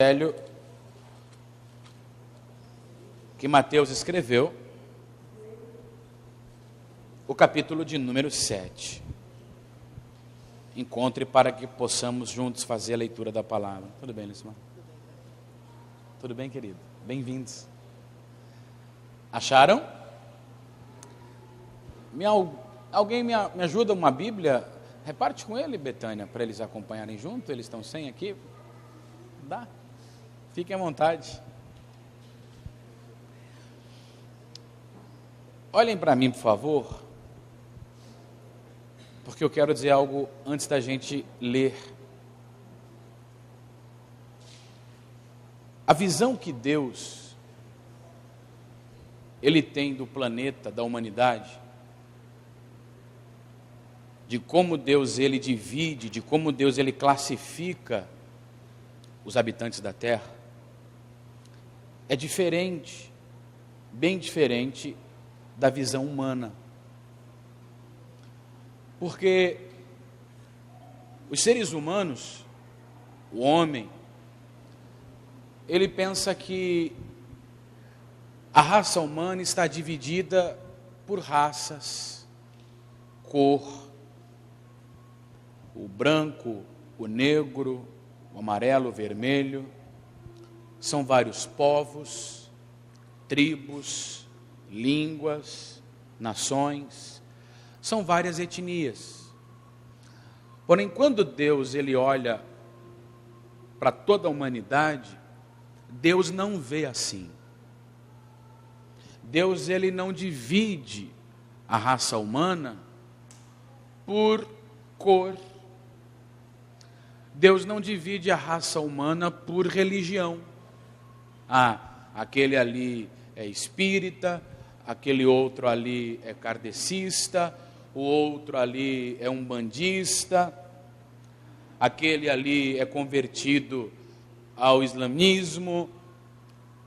evangelho que Mateus escreveu, o capítulo de número 7. Encontre para que possamos juntos fazer a leitura da palavra. Tudo bem, Lismar? Tudo bem, querido? Bem-vindos. Acharam? Alguém me ajuda uma Bíblia? Reparte com ele, Betânia, para eles acompanharem junto. Eles estão sem aqui. Dá. Fiquem à vontade. Olhem para mim, por favor, porque eu quero dizer algo antes da gente ler. A visão que Deus, Ele tem do planeta, da humanidade, de como Deus Ele divide, de como Deus Ele classifica os habitantes da Terra, é diferente, bem diferente da visão humana. Porque os seres humanos, o homem, ele pensa que a raça humana está dividida por raças, cor, o branco, o negro, o amarelo, o vermelho, são vários povos, tribos, línguas, nações, são várias etnias. Porém, quando Deus ele olha para toda a humanidade, Deus não vê assim. Deus ele não divide a raça humana por cor. Deus não divide a raça humana por religião. Aquele ali é espírita, aquele outro ali é kardecista, o outro ali é umbandista, aquele ali é convertido ao islamismo.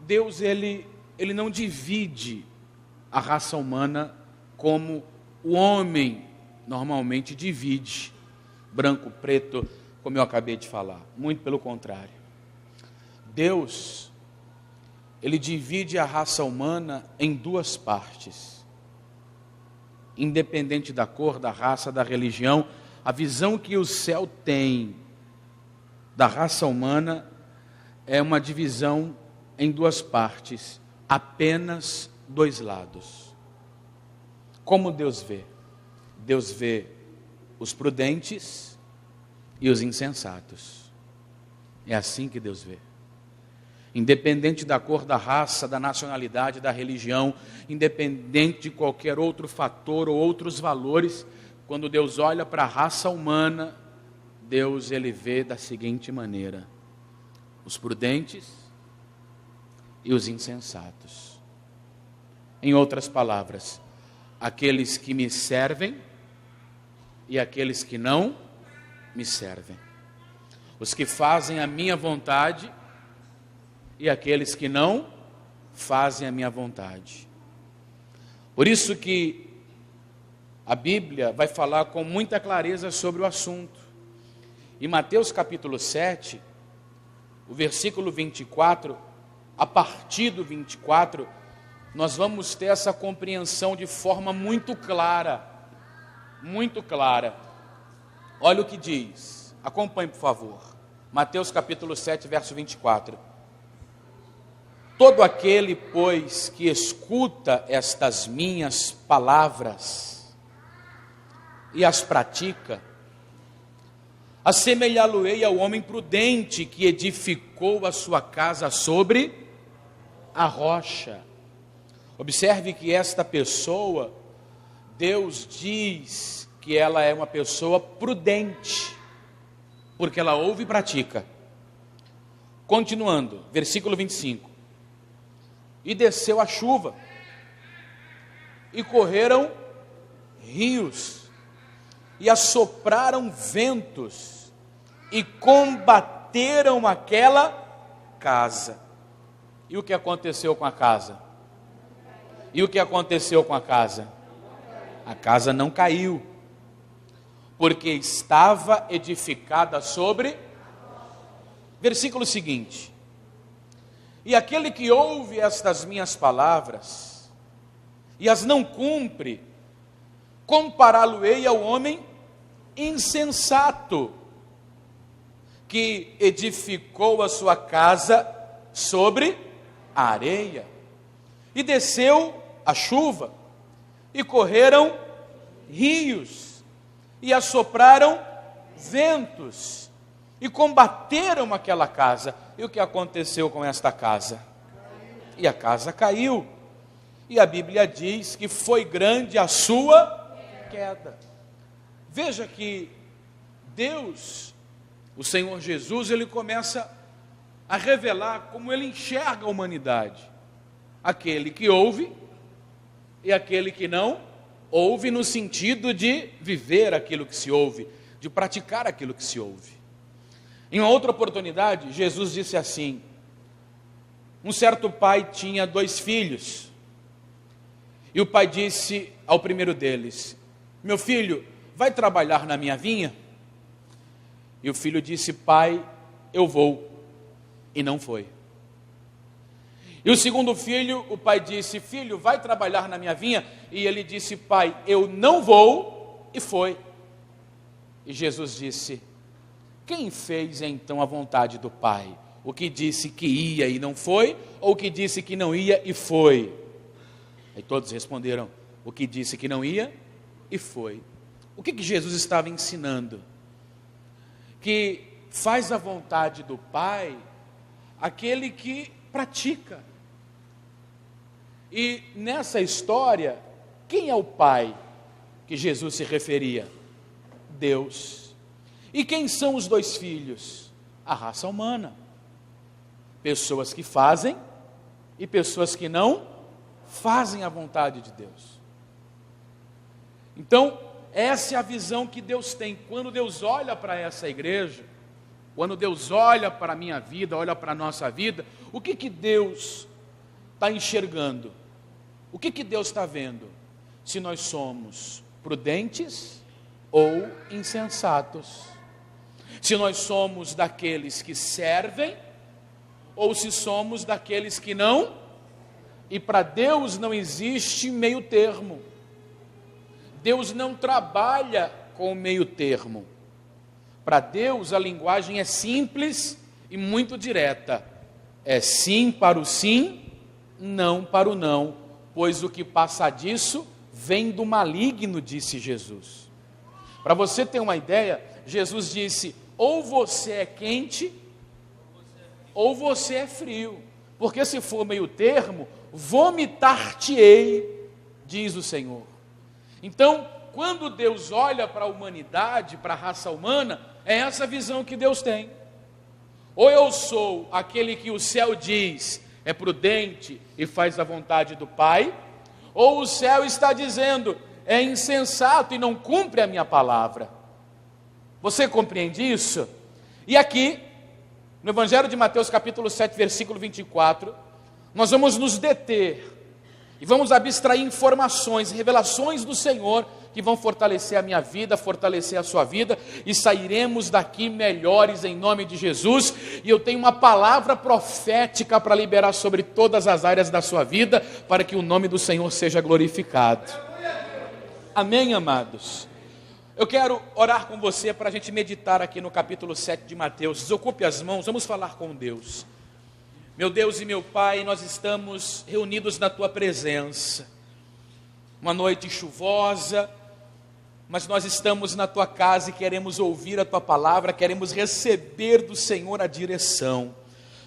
Deus ele não divide a raça humana como o homem normalmente divide, branco, preto, como eu acabei de falar. Muito pelo contrário. Deus, ele divide a raça humana em duas partes. Independente da cor, da raça, da religião, a visão que o céu tem da raça humana é uma divisão em duas partes, apenas dois lados. Como Deus vê? Deus vê os prudentes e os insensatos. É assim que Deus vê. Independente da cor, da raça, da nacionalidade, da religião, independente de qualquer outro fator ou outros valores, quando Deus olha para a raça humana, Deus ele vê da seguinte maneira: os prudentes e os insensatos. Em outras palavras, aqueles que me servem e aqueles que não me servem. Os que fazem a minha vontade e aqueles que não fazem a minha vontade. Por isso que a Bíblia vai falar com muita clareza sobre o assunto. Em Mateus capítulo 7, o versículo 24, a partir do 24, nós vamos ter essa compreensão de forma muito clara. Muito clara. Olha o que diz. Acompanhe, por favor. Mateus capítulo 7, verso 24. Todo aquele, pois, que escuta estas minhas palavras e as pratica, assemelhá-lo-ei ao homem prudente que edificou a sua casa sobre a rocha. Observe que esta pessoa, Deus diz que ela é uma pessoa prudente, porque ela ouve e pratica. Continuando, versículo 25. E desceu a chuva, e correram rios, e assopraram ventos, e combateram aquela casa. E o que aconteceu com a casa? E o que aconteceu com a casa? A casa não caiu, porque estava edificada sobre... Versículo seguinte: E aquele que ouve estas minhas palavras e as não cumpre, compará-lo-ei ao homem insensato, que edificou a sua casa sobre a areia. E desceu a chuva, e correram rios, e assopraram ventos, e combateram aquela casa. E o que aconteceu com esta casa? E a casa caiu. E a Bíblia diz que foi grande a sua queda. Veja que Deus, o Senhor Jesus, ele começa a revelar como ele enxerga a humanidade. Aquele que ouve e aquele que não ouve, no sentido de viver aquilo que se ouve, de praticar aquilo que se ouve. Em uma outra oportunidade, Jesus disse assim: um certo pai tinha 2 filhos, e o pai disse ao primeiro deles: meu filho, vai trabalhar na minha vinha? E o filho disse: pai, eu vou. E não foi. E o segundo filho, o pai disse: filho, vai trabalhar na minha vinha? E ele disse: pai, eu não vou. E foi. E Jesus disse: quem fez então a vontade do pai? O que disse que ia e não foi, ou o que disse que não ia e foi? Aí todos responderam: o que disse que não ia e foi. O que Jesus estava ensinando? Que faz a vontade do pai aquele que pratica. E nessa história, quem é o pai que Jesus se referia? Deus. E quem são os 2 filhos? A raça humana. Pessoas que fazem e pessoas que não fazem a vontade de Deus. Então, essa é a visão que Deus tem. Quando Deus olha para essa igreja, quando Deus olha para a minha vida, olha para a nossa vida, o que Deus está enxergando? O que Deus está vendo? Se nós somos prudentes ou insensatos. Se nós somos daqueles que servem ou se somos daqueles que não. E para Deus não existe meio termo. Deus não trabalha com o meio termo. Para Deus a linguagem é simples e muito direta. É sim para o sim, não para o não, pois o que passa disso vem do maligno, disse Jesus. Para você ter uma ideia, Jesus disse: ou você é quente, ou você é frio, porque se for meio termo, vomitar-te-ei, diz o Senhor. Então, quando Deus olha para a humanidade, para a raça humana, é essa visão que Deus tem. Ou eu sou aquele que o céu diz é prudente e faz a vontade do Pai, ou o céu está dizendo é insensato e não cumpre a minha palavra. Você compreende isso? E aqui, no Evangelho de Mateus capítulo 7, versículo 24, nós vamos nos deter e vamos abstrair informações, revelações do Senhor que vão fortalecer a minha vida, fortalecer a sua vida, e sairemos daqui melhores em nome de Jesus. E eu tenho uma palavra profética para liberar sobre todas as áreas da sua vida, para que o nome do Senhor seja glorificado. Amém, amados? Eu quero orar com você para a gente meditar aqui no capítulo 7 de Mateus. Desocupe as mãos, vamos falar com Deus. Meu Deus e meu Pai, nós estamos reunidos na Tua presença. Uma noite chuvosa, mas nós estamos na Tua casa e queremos ouvir a Tua palavra, queremos receber do Senhor a direção.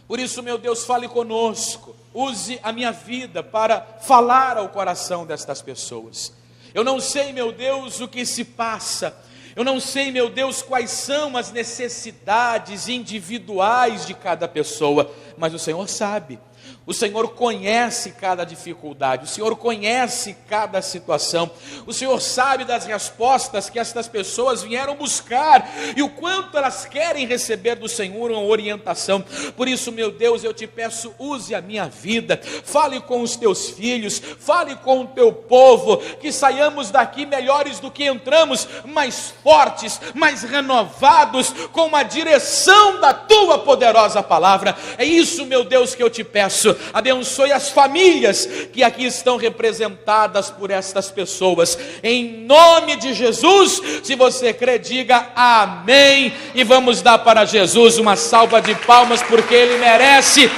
Por isso, meu Deus, fale conosco, use a minha vida para falar ao coração destas pessoas. Eu não sei, meu Deus, o que se passa. Eu não sei, meu Deus, quais são as necessidades individuais de cada pessoa, mas o Senhor sabe. O Senhor conhece cada dificuldade, o Senhor conhece cada situação, o Senhor sabe das respostas que estas pessoas vieram buscar e o quanto elas querem receber do Senhor uma orientação. Por isso, meu Deus, eu te peço, use a minha vida, fale com os teus filhos, fale com o teu povo, que saiamos daqui melhores do que entramos, mais fortes, mais renovados, com uma direção da tua poderosa palavra. É isso, meu Deus, que eu te peço. universo. Abençoe as famílias que aqui estão representadas por estas pessoas. Em nome de Jesus, se você crê, diga amém. E vamos dar para Jesus uma salva de palmas, porque Ele merece.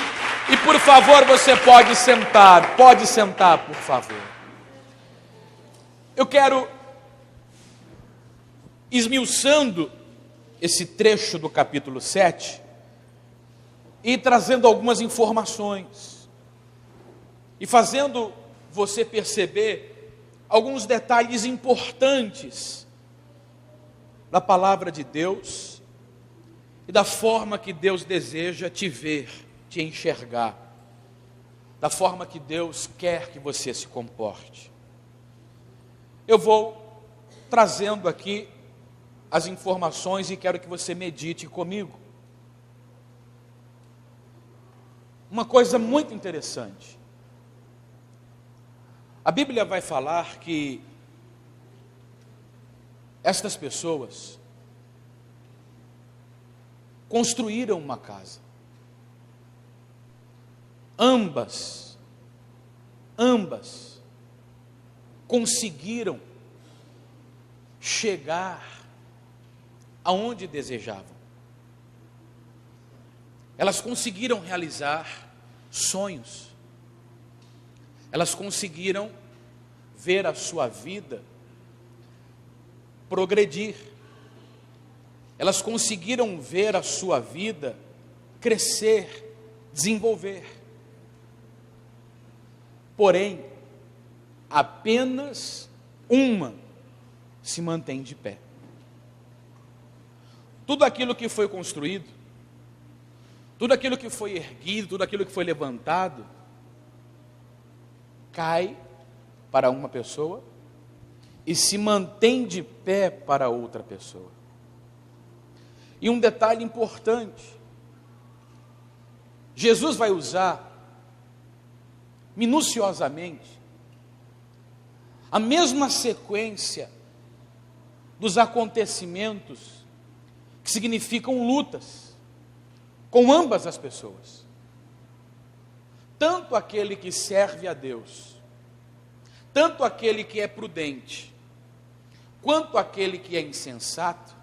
E por favor, você pode sentar, por favor. Eu quero, esmiuçando esse trecho do capítulo 7, e trazendo algumas informações, e fazendo você perceber alguns detalhes importantes da palavra de Deus, e da forma que Deus deseja te ver, te enxergar, da forma que Deus quer que você se comporte. Eu vou trazendo aqui as informações e quero que você medite comigo. Uma coisa muito interessante. A Bíblia vai falar que estas pessoas construíram uma casa. Ambas conseguiram chegar aonde desejavam. Elas conseguiram realizar sonhos. Elas conseguiram ver a sua vida progredir. Elas conseguiram ver a sua vida crescer, desenvolver. Porém, apenas uma se mantém de pé. Tudo aquilo que foi construído, tudo aquilo que foi erguido, tudo aquilo que foi levantado, cai para uma pessoa e se mantém de pé para outra pessoa. E um detalhe importante, Jesus vai usar minuciosamente a mesma sequência dos acontecimentos que significam lutas com ambas as pessoas. Tanto aquele que serve a Deus, tanto aquele que é prudente, quanto aquele que é insensato,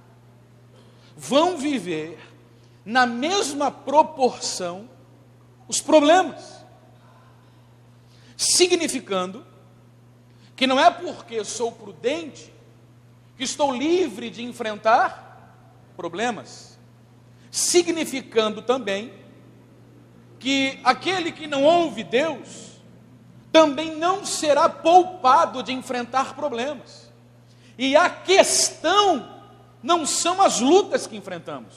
vão viver na mesma proporção os problemas. Significando que não é porque sou prudente que estou livre de enfrentar problemas. Significando também que aquele que não ouve Deus também não será poupado de enfrentar problemas. E a questão não são as lutas que enfrentamos.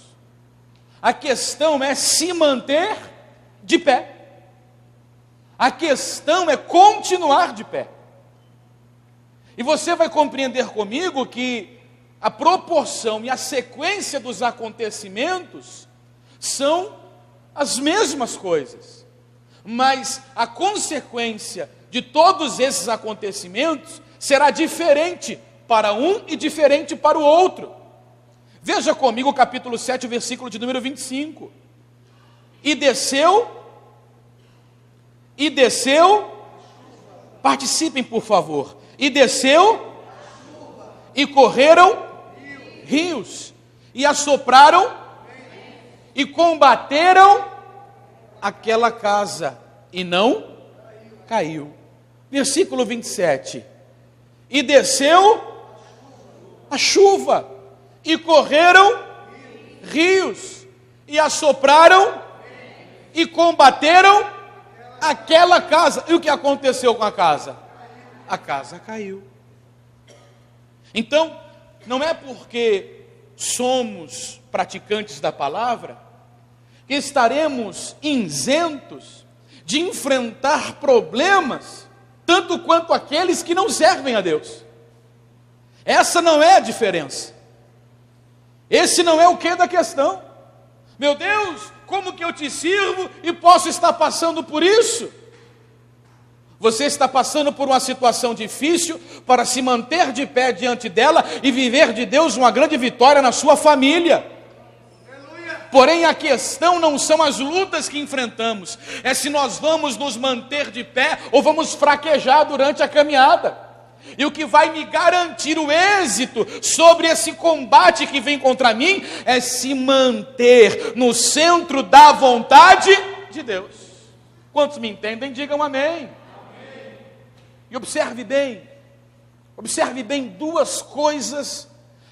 A questão é se manter de pé. A questão é continuar de pé. E você vai compreender comigo que a proporção e a sequência dos acontecimentos são as mesmas coisas, mas a consequência de todos esses acontecimentos será diferente para um e diferente para o outro. Veja comigo o capítulo 7, o versículo de número 25. E desceu, participem por favor, e desceu, e correram rios, e assopraram, e combateram aquela casa, e não caiu. Versículo 27, e desceu a chuva, e correram rios, e assopraram, e combateram aquela casa. E o que aconteceu com a casa? A casa caiu. Então, não é porque somos praticantes da palavra que estaremos isentos de enfrentar problemas, tanto quanto aqueles que não servem a Deus. Essa não é a diferença. Esse não é o quê da questão. Meu Deus, como que eu te sirvo e posso estar passando por isso? Você está passando por uma situação difícil para se manter de pé diante dela e viver de Deus uma grande vitória na sua família. Porém, a questão não são as lutas que enfrentamos, é se nós vamos nos manter de pé ou vamos fraquejar durante a caminhada. E o que vai me garantir o êxito sobre esse combate que vem contra mim é se manter no centro da vontade de Deus. Quantos me entendem, digam amém. E observe bem duas coisas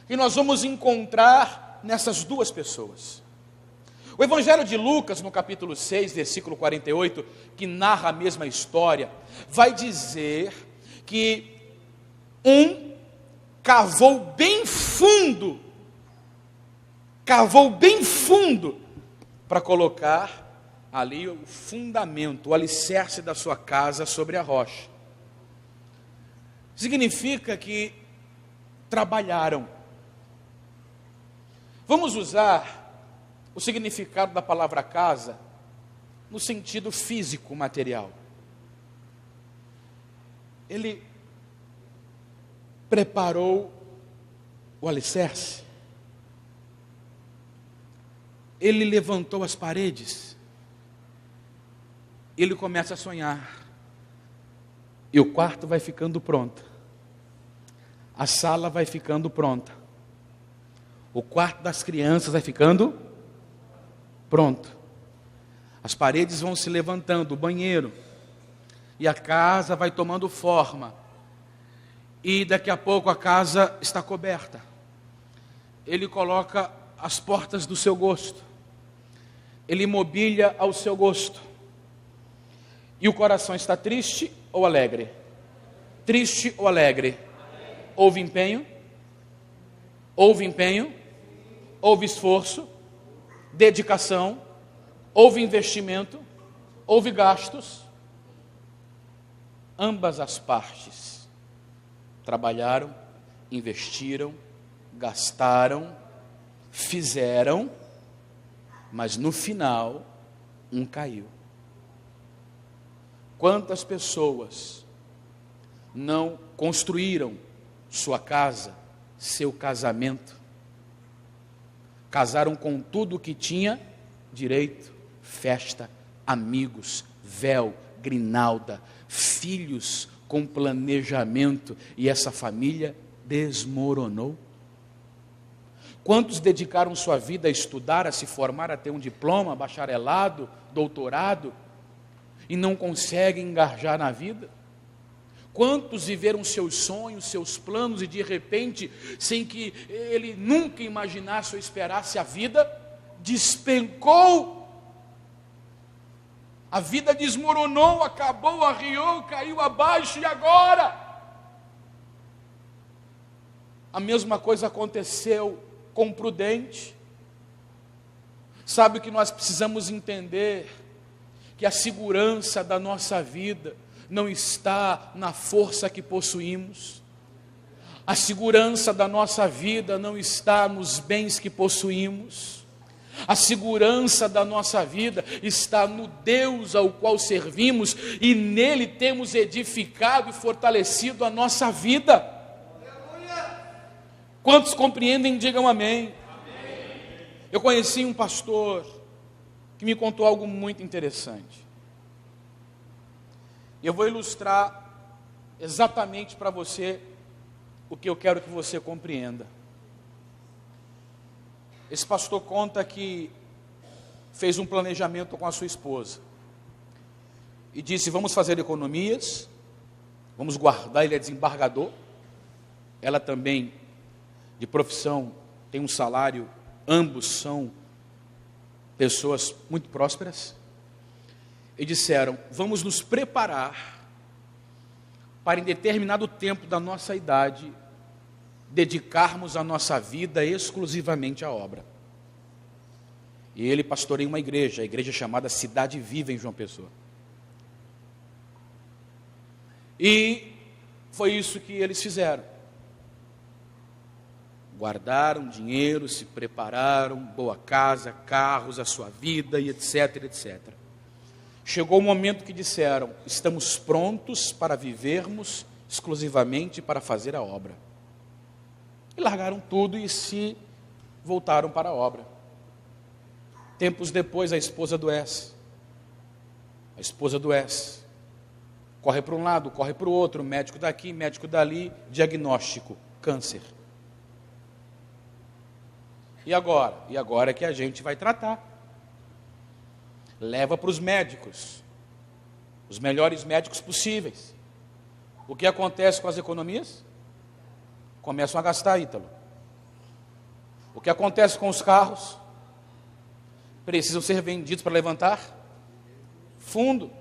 que nós vamos encontrar nessas duas pessoas. O Evangelho de Lucas, no capítulo 6, versículo 48, que narra a mesma história, vai dizer que um cavou bem fundo para colocar ali o fundamento, o alicerce da sua casa sobre a rocha. Significa que trabalharam. Vamos usar o significado da palavra casa no sentido físico, material. Ele preparou o alicerce. Ele levantou as paredes. Ele começa a sonhar. E o quarto vai ficando pronto. A sala vai ficando pronta. O quarto das crianças vai ficando pronto. As paredes vão se levantando, o banheiro. E a casa vai tomando forma. E daqui a pouco a casa está coberta. Ele coloca as portas do seu gosto. Ele mobília ao seu gosto. E o coração está triste ou alegre? Triste ou alegre? Houve empenho? Houve empenho? Houve esforço? Dedicação? Houve investimento? Houve gastos? Ambas as partes trabalharam, investiram, gastaram, fizeram, mas no final, um caiu. Quantas pessoas não construíram sua casa, seu casamento, casaram com tudo o que tinha direito, festa, amigos, véu, grinalda, filhos com planejamento, e essa família desmoronou? Quantos dedicaram sua vida a estudar, a se formar, a ter um diploma, bacharelado, doutorado, e não conseguem engajar na vida? Quantos viveram seus sonhos, seus planos, e de repente, sem que ele nunca imaginasse ou esperasse, a vida despencou, a vida desmoronou, acabou, arriou, caiu abaixo, e agora? A mesma coisa aconteceu com Prudente. Sabe o que nós precisamos entender? Que a segurança da nossa vida não está na força que possuímos. A segurança da nossa vida não está nos bens que possuímos. A segurança da nossa vida está no Deus ao qual servimos, e nele temos edificado e fortalecido a nossa vida. Quantos compreendem, digam amém. Eu conheci um pastor que me contou algo muito interessante. Eu vou ilustrar exatamente para você o que eu quero que você compreenda. Esse pastor conta que fez um planejamento com a sua esposa e disse: vamos fazer economias, vamos guardar. Ele é desembargador, ela também de profissão tem um salário, ambos são pessoas muito prósperas. E disseram: vamos nos preparar para, em determinado tempo da nossa idade, dedicarmos a nossa vida exclusivamente à obra. E ele pastoreia uma igreja, a igreja chamada Cidade Viva, em João Pessoa. E foi isso que eles fizeram. Guardaram dinheiro, se prepararam, boa casa, carros, a sua vida, e etc, etc. Chegou o momento que disseram: estamos prontos para vivermos exclusivamente para fazer a obra. E largaram tudo e se voltaram para a obra. Tempos depois, a esposa adoece. A esposa adoece. Corre para um lado, corre para o outro, médico daqui, médico dali, diagnóstico, câncer. E agora? E agora é que a gente vai tratar. Leva para os médicos, os melhores médicos possíveis. O que acontece com as economias? Começam a gastar, Ítalo. O que acontece com os carros? Precisam ser vendidos para levantar fundo.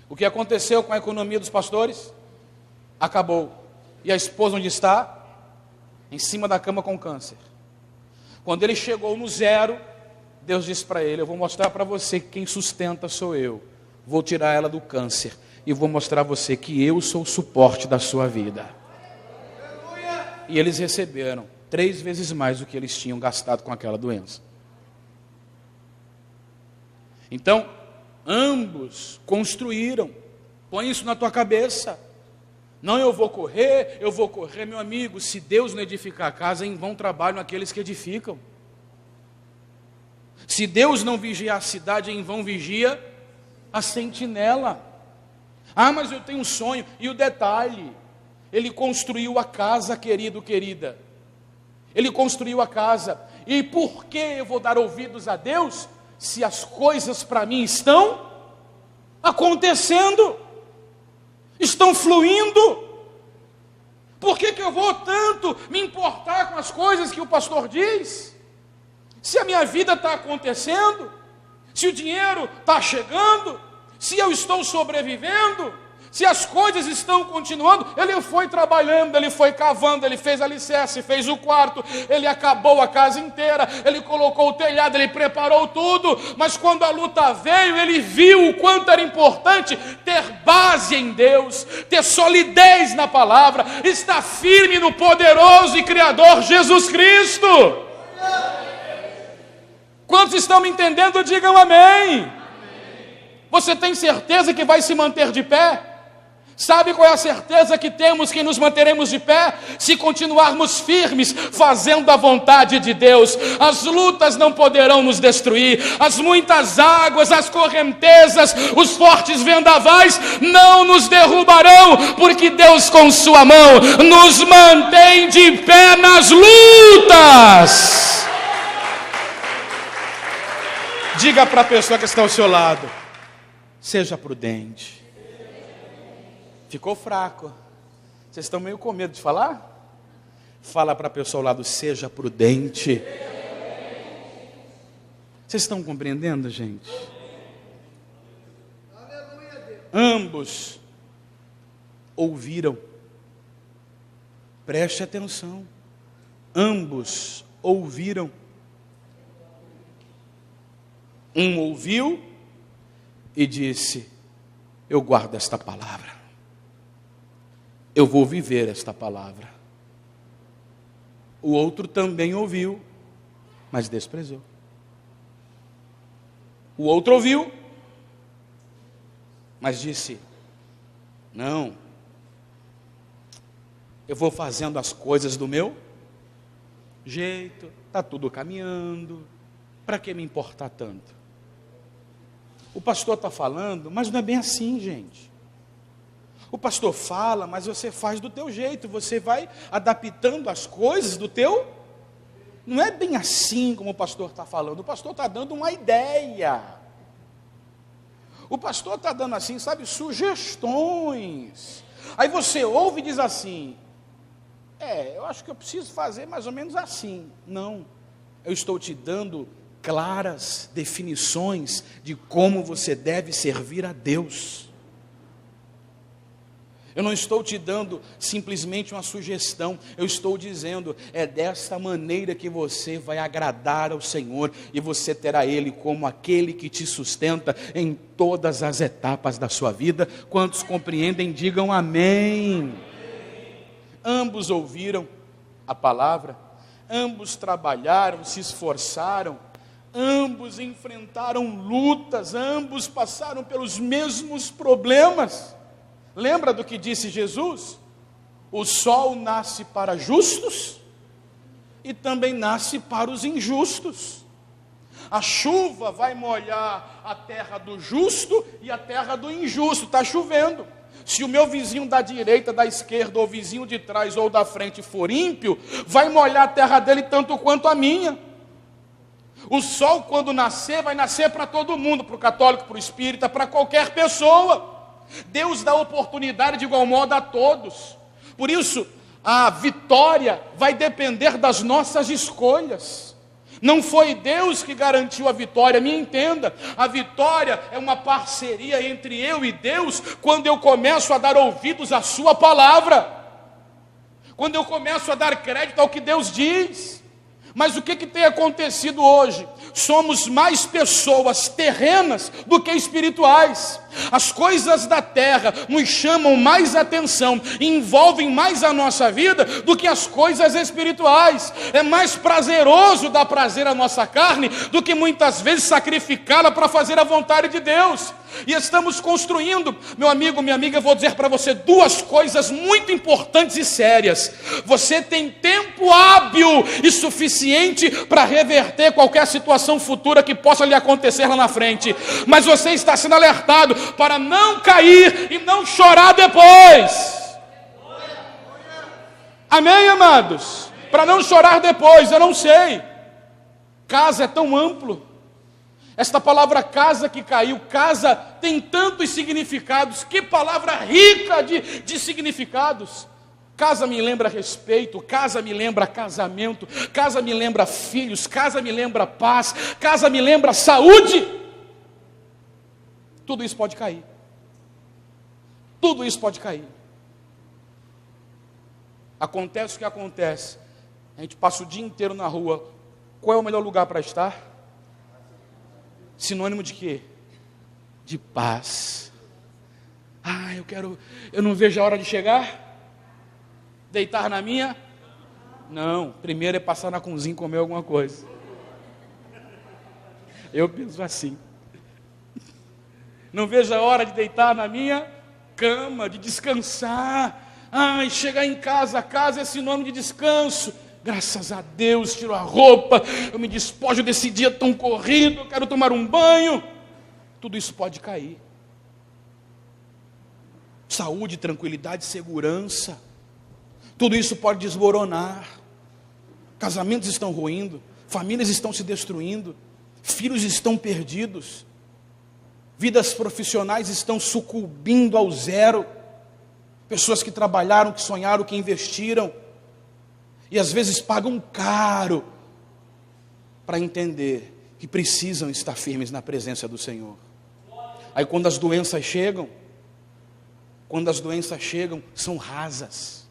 O que aconteceu com a economia dos pastores? Acabou. E a esposa onde está? Em cima da cama com câncer. Quando ele chegou no zero, Deus disse para ele: eu vou mostrar para você que quem sustenta sou eu. Vou tirar ela do câncer e vou mostrar a você que eu sou o suporte da sua vida. E eles receberam 3 vezes mais do que eles tinham gastado com aquela doença. Então, ambos construíram. Põe isso na tua cabeça. Não, eu vou correr, meu amigo. Se Deus não edificar a casa, em vão trabalham aqueles que edificam. Se Deus não vigiar a cidade, em vão vigia a sentinela. Ah, mas eu tenho um sonho. E o detalhe, ele construiu a casa, querido, querida. Ele construiu a casa. E por que eu vou dar ouvidos a Deus, se as coisas para mim estão acontecendo, estão fluindo? Por que eu vou tanto me importar com as coisas que o pastor diz? Se a minha vida está acontecendo, se o dinheiro está chegando, se eu estou sobrevivendo, se as coisas estão continuando. Ele foi trabalhando, ele foi cavando, ele fez alicerce, fez o quarto, ele acabou a casa inteira, ele colocou o telhado, ele preparou tudo, mas quando a luta veio, ele viu o quanto era importante ter base em Deus, ter solidez na palavra, estar firme no poderoso e criador Jesus Cristo. Quantos estão me entendendo? Digam amém. Você tem certeza que vai se manter de pé? Sabe qual é a certeza que temos que nos manteremos de pé? Se continuarmos firmes, fazendo a vontade de Deus. As lutas não poderão nos destruir, as muitas águas, as correntezas, os fortes vendavais não nos derrubarão, porque Deus com sua mão nos mantém de pé nas lutas. Diga para a pessoa que está ao seu lado: seja prudente. Ficou fraco. Vocês estão meio com medo de falar? Fala para a pessoa ao lado: seja prudente. Vocês estão compreendendo, gente? Ambos ouviram. Preste atenção. Ambos ouviram. Um ouviu e disse: eu guardo esta palavra. Eu vou viver esta palavra. O outro também ouviu, mas desprezou. O outro ouviu, mas disse: não, eu vou fazendo as coisas do meu jeito, está tudo caminhando, para que me importar tanto? O pastor está falando, mas não é bem assim, gente. O pastor fala, mas você faz do teu jeito, você vai adaptando as coisas do teu. Não é bem assim como o pastor está falando. O pastor está dando uma ideia. O pastor está dando assim, sabe, sugestões. Aí você ouve e diz assim: eu acho que eu preciso fazer mais ou menos assim. Não, eu estou te dando claras definições de como você deve servir a Deus. Eu não estou te dando simplesmente uma sugestão, eu estou dizendo: é desta maneira que você vai agradar ao Senhor, e você terá Ele como aquele que te sustenta em todas as etapas da sua vida. Quantos compreendem, digam amém. Ambos ouviram a palavra, ambos trabalharam, se esforçaram, ambos enfrentaram lutas, ambos passaram pelos mesmos problemas. Lembra do que disse Jesus? O sol nasce para justos e também nasce para os injustos. A chuva vai molhar a terra do justo e a terra do injusto. Está chovendo. Se o meu vizinho da direita, da esquerda, ou o vizinho de trás ou da frente for ímpio, vai molhar a terra dele tanto quanto a minha. O sol, quando nascer, vai nascer para todo mundo, para o católico, para o espírita, para qualquer pessoa. Deus dá oportunidade de igual modo a todos. Por isso, a vitória vai depender das nossas escolhas. Não foi Deus que garantiu a vitória, me entenda. A vitória é uma parceria entre eu e Deus, quando eu começo a dar ouvidos à sua palavra, quando eu começo a dar crédito ao que Deus diz. Mas o que tem acontecido hoje? Somos mais pessoas terrenas do que espirituais. As coisas da terra nos chamam mais atenção, envolvem mais a nossa vida do que as coisas espirituais. É mais prazeroso dar prazer à nossa carne do que muitas vezes sacrificá-la para fazer a vontade de Deus. E estamos construindo, meu amigo, minha amiga, eu vou dizer para você duas coisas muito importantes e sérias. Você tem tempo hábil e suficiente para reverter qualquer situação futura que possa lhe acontecer lá na frente. Mas você está sendo alertado para não cair e não chorar depois. Amém, amados? Para não chorar depois, eu não sei. Casa é tão amplo. Esta palavra casa que caiu, casa tem tantos significados. Que palavra rica de significados. Casa me lembra respeito, casa me lembra casamento, casa me lembra filhos, casa me lembra paz, casa me lembra saúde. Tudo isso pode cair. Tudo isso pode cair. Acontece o que acontece. A gente passa o dia inteiro na rua. Qual é o melhor lugar para estar? Sinônimo de quê? De paz. Eu não vejo a hora de chegar. Deitar na minha? Não, primeiro é passar na cozinha e comer alguma coisa. Eu penso assim. Não vejo a hora de deitar na minha cama, de descansar. Chegar em casa, a casa é sinônimo de descanso. Graças a Deus, tiro a roupa, eu me despojo desse dia tão corrido, eu quero tomar um banho. Tudo isso pode cair. Saúde, tranquilidade, segurança. Tudo isso pode desmoronar. Casamentos estão ruindo, famílias estão se destruindo, filhos estão perdidos, vidas profissionais estão sucumbindo ao zero. Pessoas que trabalharam, que sonharam, que investiram, e às vezes pagam caro para entender que precisam estar firmes na presença do Senhor. Aí quando as doenças chegam, são rasas.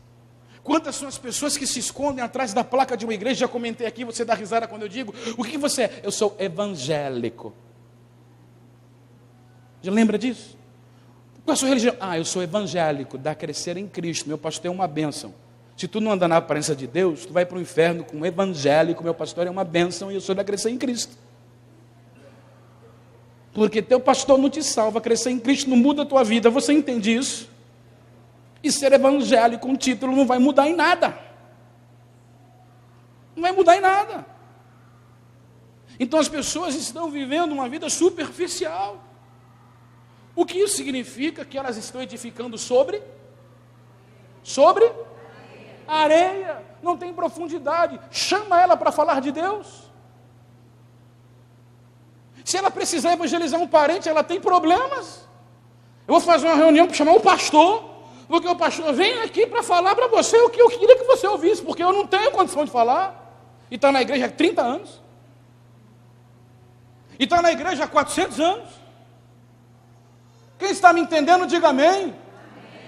Quantas são as pessoas que se escondem atrás da placa de uma igreja? Já comentei aqui, você dá risada quando eu digo. O que você é? Eu sou evangélico. Já lembra disso? Qual é a sua religião? Eu sou evangélico, dá a crescer em Cristo, meu pastor é uma bênção. Se tu não andar na aparência de Deus, tu vai para o inferno com um evangélico, meu pastor é uma bênção e eu sou da crescer em Cristo. Porque teu pastor não te salva, crescer em Cristo não muda a tua vida, você entende isso? E ser evangélico com título não vai mudar em nada. Não vai mudar em nada. Então as pessoas estão vivendo uma vida superficial. O que isso significa? Que elas estão edificando sobre areia. Não tem profundidade. Chama ela para falar de Deus. Se ela precisar evangelizar um parente, ela tem problemas. Eu vou fazer uma reunião para chamar o pastor, porque o pastor vem aqui para falar para você o que eu queria que você ouvisse, porque eu não tenho condição de falar. E está na igreja há 30 anos. E está na igreja há 400 anos. Quem está me entendendo, diga amém. Amém.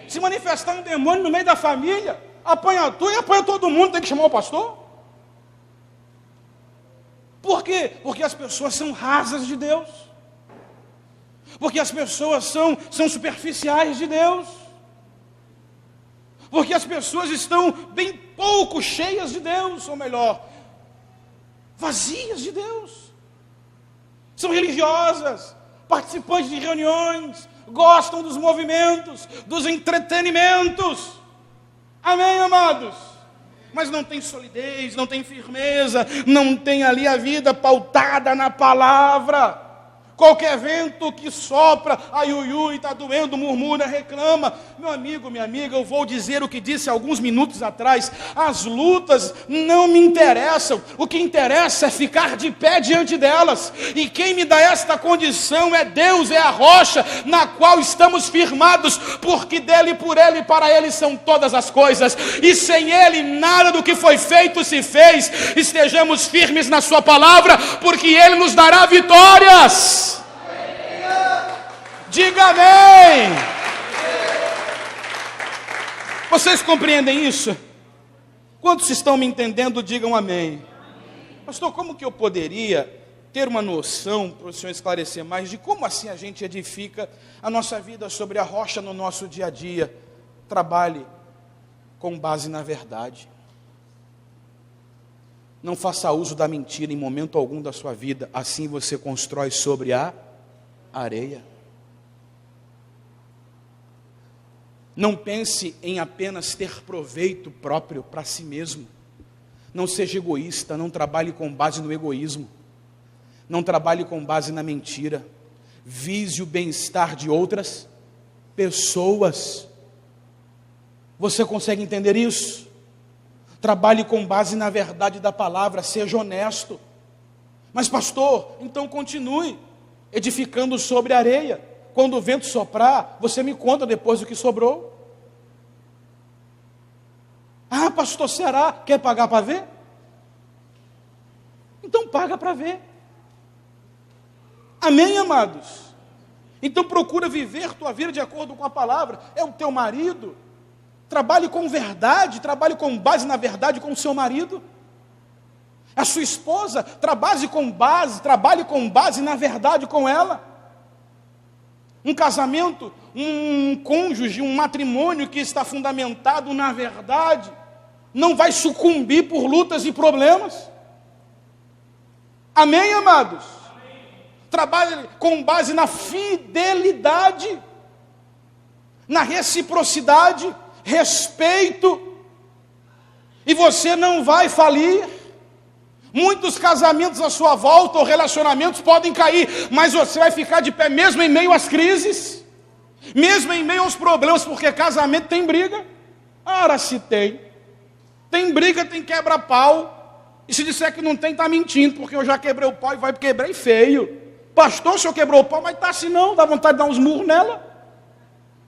Se manifestar um demônio no meio da família, apanha tu e apanha todo mundo, tem que chamar o pastor. Por quê? Porque as pessoas são rasas de Deus. Porque as pessoas são superficiais de Deus. Porque as pessoas estão bem pouco cheias de Deus, ou melhor, vazias de Deus. São religiosas, participantes de reuniões, gostam dos movimentos, dos entretenimentos. Amém, amados? mas não tem solidez, não tem firmeza, não tem ali a vida pautada na palavra. Qualquer vento que sopra, ai, ui, ui, está doendo, murmura, reclama. Meu amigo, minha amiga, eu vou dizer o que disse alguns minutos atrás. As lutas não me interessam. O que interessa é ficar de pé diante delas. E quem me dá esta condição é Deus, é a rocha na qual estamos firmados. Porque dele, por ele e para ele são todas as coisas. E sem ele nada do que foi feito se fez. Estejamos firmes na sua palavra, porque ele nos dará vitórias. Diga amém. Vocês compreendem isso? Quantos estão me entendendo, digam amém. Pastor, como que eu poderia ter uma noção, para o senhor esclarecer mais, de como assim a gente edifica a nossa vida sobre a rocha no nosso dia a dia? Trabalhe com base na verdade. Não faça uso da mentira em momento algum da sua vida, assim você constrói sobre a areia. Não pense em apenas ter proveito próprio para si mesmo. Não seja egoísta, não trabalhe com base no egoísmo. Não trabalhe com base na mentira. Vise o bem-estar de outras pessoas. Você consegue entender isso? Trabalhe com base na verdade da palavra, seja honesto. Mas pastor, então continue edificando sobre a areia. Quando o vento soprar, você me conta depois o que sobrou. Ah, pastor, será? Quer pagar para ver? Então paga para ver. Amém, amados? Então procura viver tua vida de acordo com a palavra. É o teu marido. Trabalhe com verdade, trabalhe com base na verdade com o seu marido. A sua esposa, trabalhe com base na verdade com ela. Um casamento, um cônjuge, um matrimônio que está fundamentado na verdade, não vai sucumbir por lutas e problemas. Amém, amados? Amém. Trabalhe com base na fidelidade, na reciprocidade, respeito, e você não vai falir. Muitos casamentos à sua volta ou relacionamentos podem cair, mas você vai ficar de pé mesmo em meio às crises, mesmo em meio aos problemas, porque casamento tem briga. Ora, se tem briga, tem quebra-pau, e se disser que não tem, está mentindo, porque eu já quebrei o pau e quebrei feio. Pastor, o senhor quebrou o pau, mas está assim não, dá vontade de dar uns murros nela.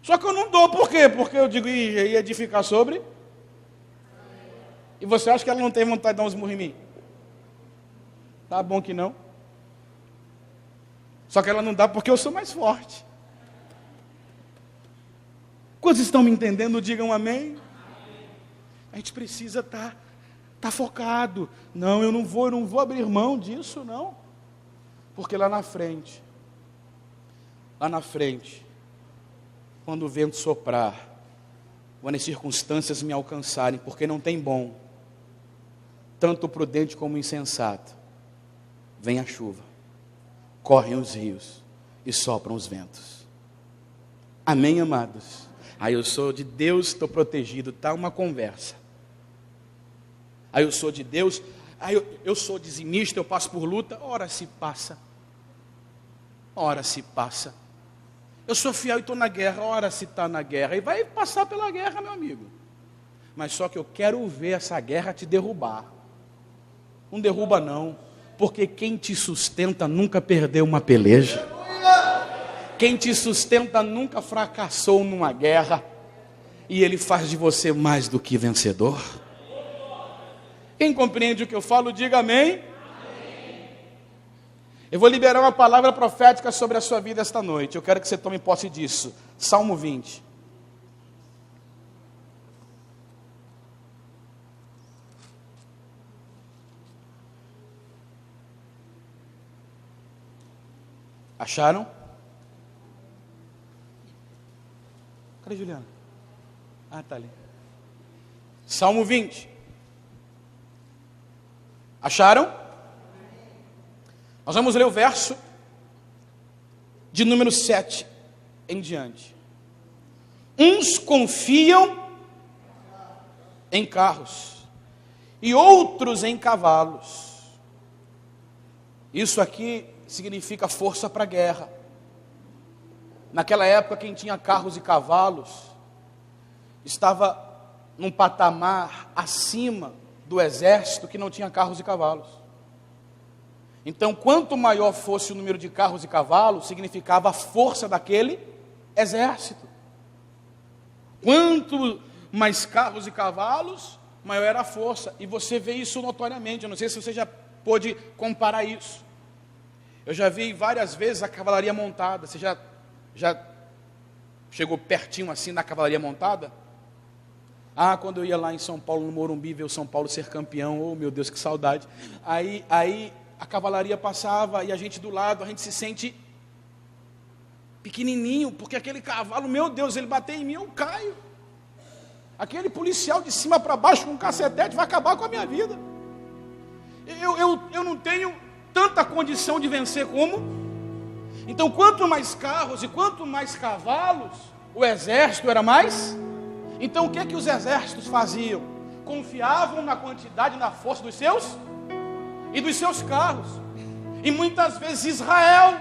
Só que eu não dou, por quê? Porque eu digo, ia edificar sobre. E você acha que ela não tem vontade de dar uns murros em mim? Tá bom que não. Só que ela não dá porque eu sou mais forte. Quantos estão me entendendo? Digam amém. A gente precisa estar focado. Não, eu não vou abrir mão disso, não. Porque lá na frente, quando o vento soprar, quando as circunstâncias me alcançarem, porque não tem bom, tanto o prudente como o insensato, vem a chuva, correm os rios e sopram os ventos. Amém, amados? Aí eu sou de Deus, estou protegido, está uma conversa. Aí eu sou de Deus, aí eu sou dizimista, eu passo por luta, ora se passa. Eu sou fiel e estou na guerra, ora se está na guerra, e vai passar pela guerra, meu amigo. Mas só que eu quero ver essa guerra te derrubar. Não derruba não, porque quem te sustenta nunca perdeu uma peleja. Quem te sustenta nunca fracassou numa guerra, e Ele faz de você mais do que vencedor. Quem compreende o que eu falo, diga amém. Eu vou liberar uma palavra profética sobre a sua vida esta noite. Eu quero que você tome posse disso. Salmo 20. Acharam? Cadê Juliana? Ah, tá ali. Salmo 20. Acharam? Nós vamos ler o verso de número 7 em diante. Uns confiam em carros e outros em cavalos. Isso aqui significa força para a guerra. Naquela época, quem tinha carros e cavalos estava num patamar acima do exército que não tinha carros e cavalos. Então, quanto maior fosse o número de carros e cavalos, significava a força daquele exército. Quanto mais carros e cavalos, maior era a força. E você vê isso notoriamente. Eu não sei se você já pôde comparar isso. Eu já vi várias vezes a cavalaria montada. Você já chegou pertinho assim na cavalaria montada? Quando eu ia lá em São Paulo, no Morumbi, ver o São Paulo ser campeão, oh meu Deus, que saudade. Aí a cavalaria passava e a gente do lado, a gente se sente pequenininho, porque aquele cavalo, meu Deus, ele bater em mim, eu caio. Aquele policial de cima para baixo com um cacetete vai acabar com a minha vida. Eu não tenho tanta condição de vencer como. Então, quanto mais carros e quanto mais cavalos, o exército era mais. Então, o que é que os exércitos faziam? Confiavam na quantidade e na força dos seus e dos seus carros. E muitas vezes Israel,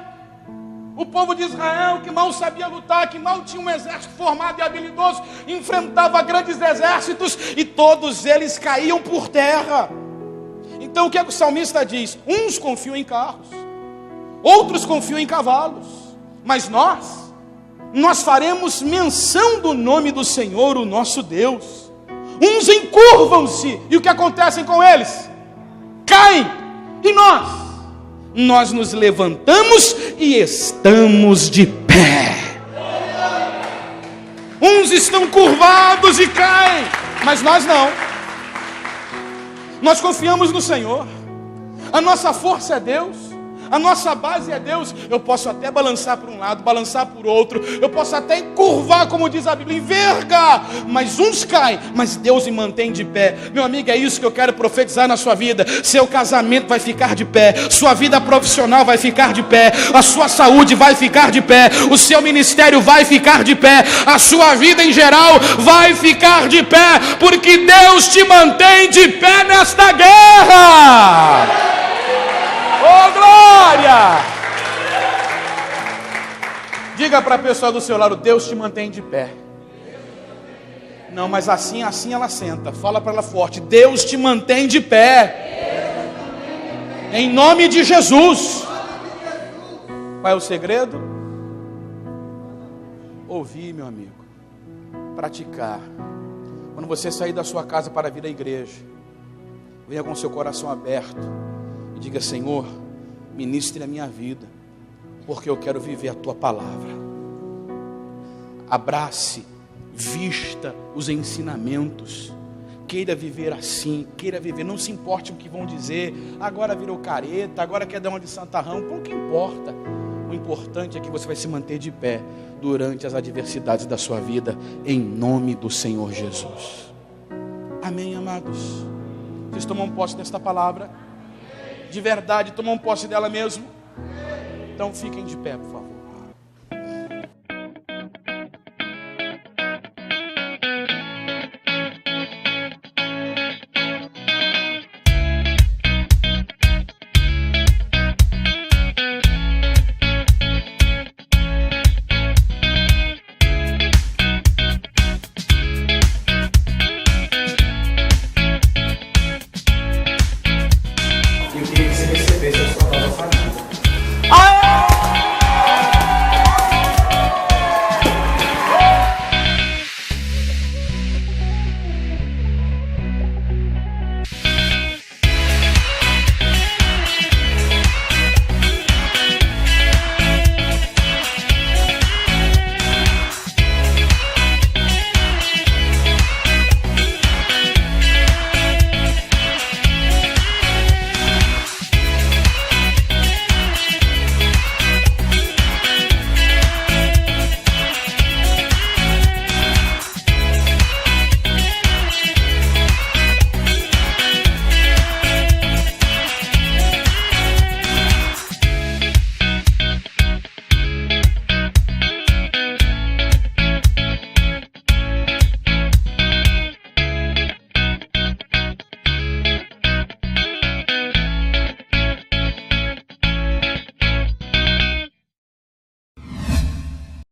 o povo de Israel, que mal sabia lutar, que mal tinha um exército formado e habilidoso, enfrentava grandes exércitos e todos eles caíam por terra. Então, o que é que o salmista diz? Uns confiam em carros, outros confiam em cavalos, mas nós faremos menção do nome do Senhor, o nosso Deus. Uns encurvam-se, e o que acontece com eles? Caem. E nós nos levantamos e estamos de pé. Uns estão curvados e caem, mas nós não. Nós confiamos no Senhor. A nossa força é Deus. A nossa base é Deus. Eu posso até balançar para um lado, balançar por outro. Eu posso até encurvar, como diz a Bíblia, envergar. Mas uns caem, mas Deus me mantém de pé. Meu amigo, é isso que eu quero profetizar na sua vida. Seu casamento vai ficar de pé. Sua vida profissional vai ficar de pé. A sua saúde vai ficar de pé. O seu ministério vai ficar de pé. A sua vida em geral vai ficar de pé. Porque Deus te mantém de pé nesta guerra. Oh, glória! Diga para a pessoa do seu lado, Deus te mantém de pé. Não, mas assim ela senta. Fala para ela forte, Deus te mantém de pé. Em nome de Jesus. Qual é o segredo? Ouvir, meu amigo. Praticar. Quando você sair da sua casa para vir à igreja, venha com seu coração aberto. E diga, Senhor, ministre a minha vida, porque eu quero viver a Tua palavra. Abrace, vista os ensinamentos. Queira viver assim, queira viver, não se importe com o que vão dizer. Agora virou careta, agora quer dar uma de santarrão, pouco importa. O importante é que você vai se manter de pé durante as adversidades da sua vida, em nome do Senhor Jesus. Amém, amados? Vocês tomam posse desta palavra? De verdade, tomam posse dela mesmo? Então fiquem de pé, por favor.